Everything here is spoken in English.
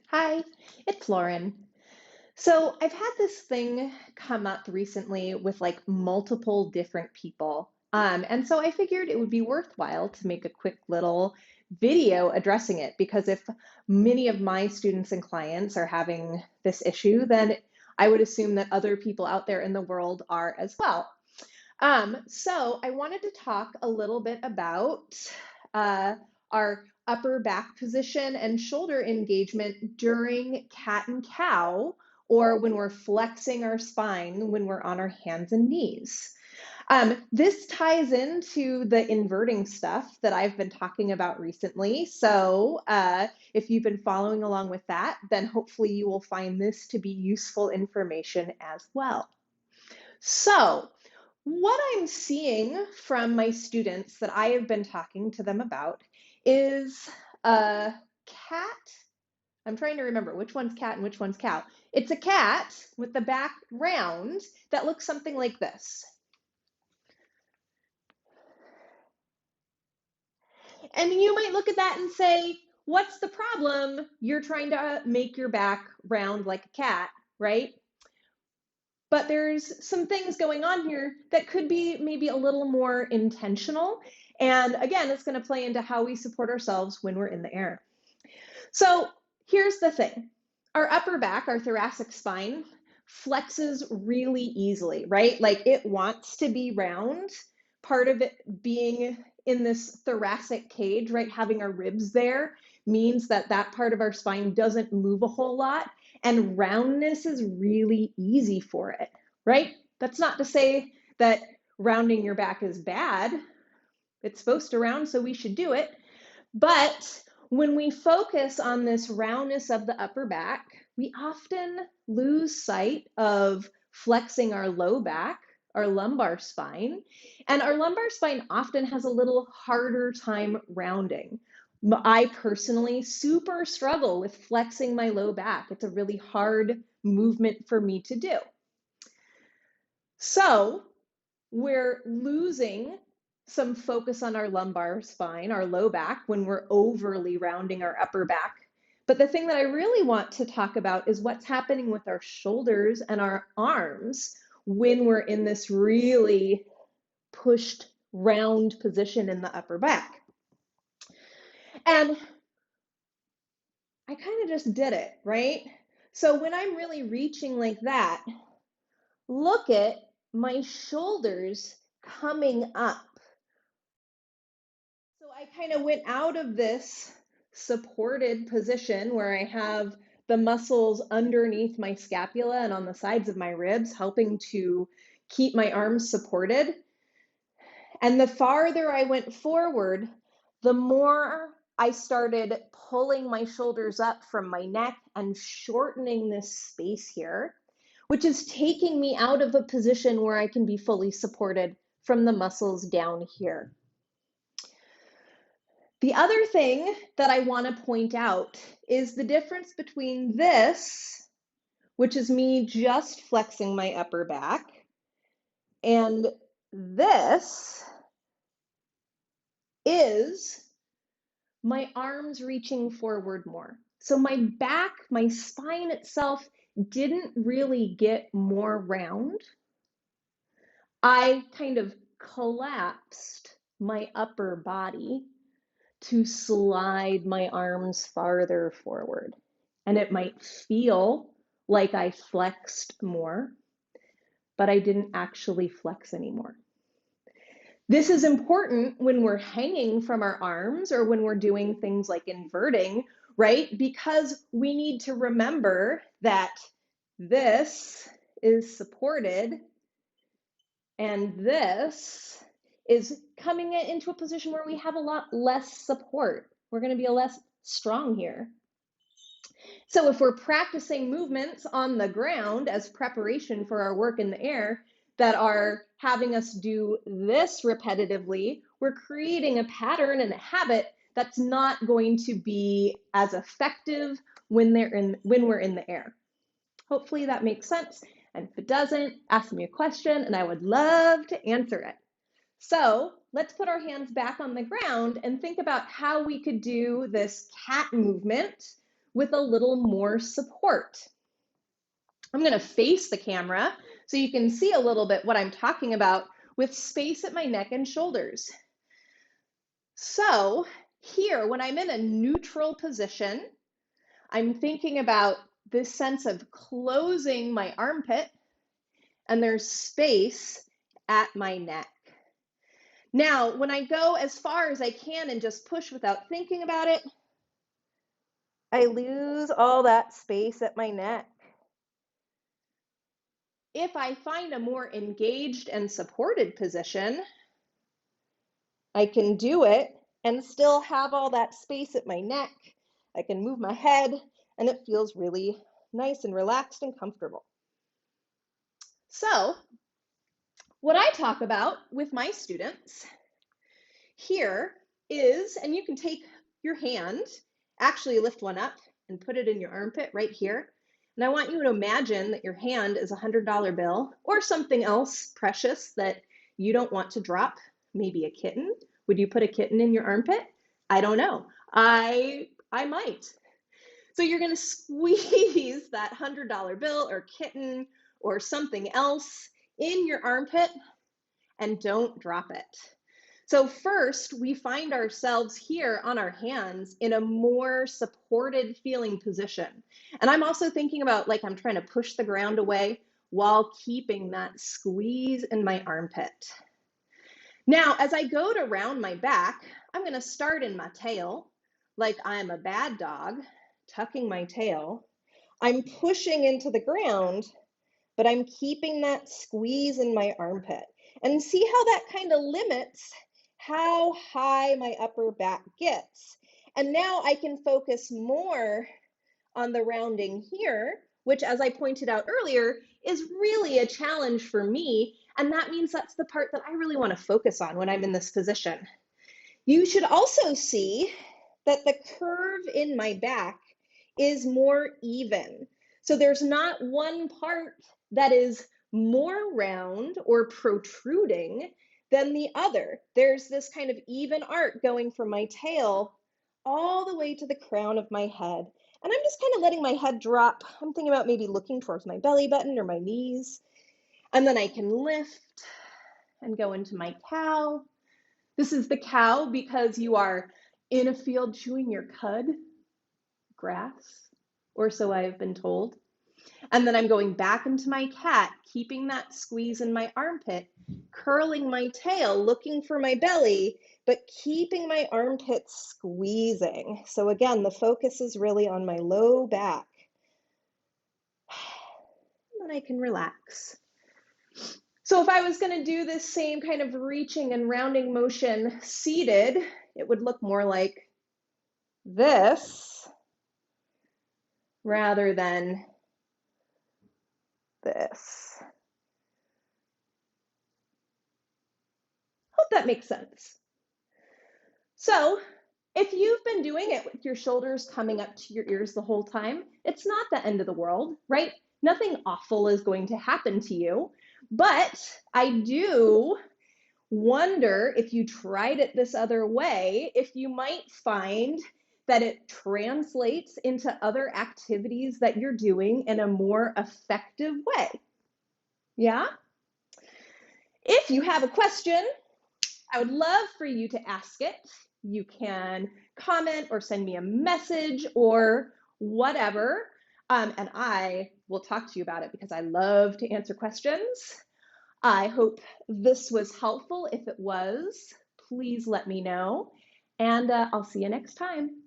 Hi, it's Lauren. So I've had this thing come up recently with like multiple different people. And so I figured it would be worthwhile to make a quick little video addressing it because if many of my students and clients are having this issue, then I would assume that other people out there in the world are as well. So I wanted to talk a little bit about uh, our upper back position and shoulder engagement during cat and cow, or when we're flexing our spine when we're on our hands and knees. This ties into the inverting stuff that I've been talking about recently. So if you've been following along with that, then hopefully you will find this to be useful information as well. So what I'm seeing from my students that I have been talking to them about is a cat. I'm trying to remember which one's cat and which one's cow. It's a cat with the back round that looks something like this. And you might look at that and say, what's the problem? You're trying to make your back round like a cat, right? But there's some things going on here that could be maybe a little more intentional. And again, it's going to play into how we support ourselves when we're in the air. So here's the thing. Our upper back, our thoracic spine, flexes really easily, right? Like it wants to be round. Part of it being in this thoracic cage, right? Having our ribs there means that that part of our spine doesn't move a whole lot. And roundness is really easy for it, right? That's not to say that rounding your back is bad. It's supposed to round, so we should do it. But when we focus on this roundness of the upper back, we often lose sight of flexing our low back, our lumbar spine, and our lumbar spine often has a little harder time rounding. I personally super struggle with flexing my low back. It's a really hard movement for me to do. So we're losing some focus on our lumbar spine, our low back, when we're overly rounding our upper back. But the thing that I really want to talk about is what's happening with our shoulders and our arms when we're in this really pushed round position in the upper back. And I kind of just did it, right? So when I'm really reaching like that, look at my shoulders coming up. So I kind of went out of this supported position where I have the muscles underneath my scapula and on the sides of my ribs helping to keep my arms supported. And the farther I went forward, the more I started pulling my shoulders up from my neck and shortening this space here, which is taking me out of a position where I can be fully supported from the muscles down here. The other thing that I want to point out is the difference between this, which is me just flexing my upper back, and this is my arms reaching forward more. So my back, my spine itself didn't really get more round. I kind of collapsed my upper body to slide my arms farther forward. And it might feel like I flexed more, but I didn't actually flex anymore. This is important when we're hanging from our arms or when we're doing things like inverting, right? Because we need to remember that this is supported and this is coming into a position where we have a lot less support. We're going to be a less strong here. So if we're practicing movements on the ground as preparation for our work in the air that are having us do this repetitively, we're creating a pattern and a habit that's not going to be as effective when we're in the air. Hopefully that makes sense. And if it doesn't, ask me a question and I would love to answer it. So let's put our hands back on the ground and think about how we could do this cat movement with a little more support. I'm going to face the camera so you can see a little bit what I'm talking about with space at my neck and shoulders. So here, when I'm in a neutral position, I'm thinking about this sense of closing my armpit, and there's space at my neck. Now, when I go as far as I can and just push without thinking about it, I lose all that space at my neck. If I find a more engaged and supported position, I can do it and still have all that space at my neck. I can move my head, and it feels really nice and relaxed and comfortable. So, what I talk about with my students here is, and you can take your hand, actually lift one up and put it in your armpit right here. And I want you to imagine that your hand is a $100 bill or something else precious that you don't want to drop, maybe a kitten. Would you put a kitten in your armpit? I don't know. I might. So you're going to squeeze that $100 bill or kitten or something else in your armpit and don't drop it. So first, we find ourselves here on our hands in a more supported feeling position. And I'm also thinking about like I'm trying to push the ground away while keeping that squeeze in my armpit. Now, as I go to round my back, I'm going to start in my tail like I'm a bad dog, tucking my tail. I'm pushing into the ground, but I'm keeping that squeeze in my armpit. And see how that kind of limits how high my upper back gets. And now I can focus more on the rounding here, which, as I pointed out earlier, is really a challenge for me. And that means that's the part that I really want to focus on when I'm in this position. You should also see that the curve in my back is more even. So there's not one part that is more round or protruding than the other. There's this kind of even arc going from my tail all the way to the crown of my head. And I'm just kind of letting my head drop. I'm thinking about maybe looking towards my belly button or my knees. And then I can lift and go into my cow. This is the cow because you are in a field chewing your cud, grass, or so I've been told. And then I'm going back into my cat, keeping that squeeze in my armpit, curling my tail, looking for my belly, but keeping my armpits squeezing. So again, the focus is really on my low back. And then I can relax. So if I was going to do this same kind of reaching and rounding motion seated, it would look more like this rather than this. Hope that makes sense. So if you've been doing it with your shoulders coming up to your ears the whole time, it's not the end of the world, right? Nothing awful is going to happen to you. But I do wonder if you tried it this other way, if you might find that it translates into other activities that you're doing in a more effective way. Yeah? If you have a question, I would love for you to ask it. You can comment or send me a message or whatever, and I will talk to you about it because I love to answer questions. I hope this was helpful. If it was, please let me know, and I'll see you next time.